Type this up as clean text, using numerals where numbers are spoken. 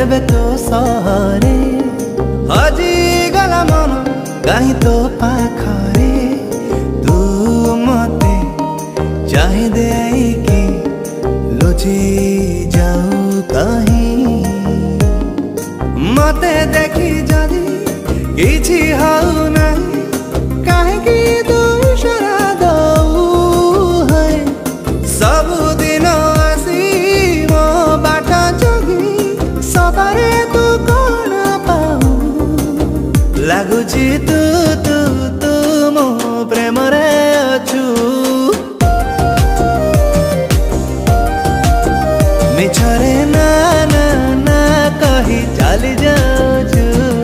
ଏବେ ତ ସହରେ ହଜି ଗଲା ମନ କାହିଁ ତୋ ପାଖରେ ତୁ ମତେ ଚାହିଁ ଦେଇକି ଲୁଚି ଯାଉ କାହିଁ मते देखी जदि किछि हौ नहीं काहेकि तू इशारा दऊ है सब दिन आसी मो बाटा जगी सबारे तू कौन पाऊ लागुची तू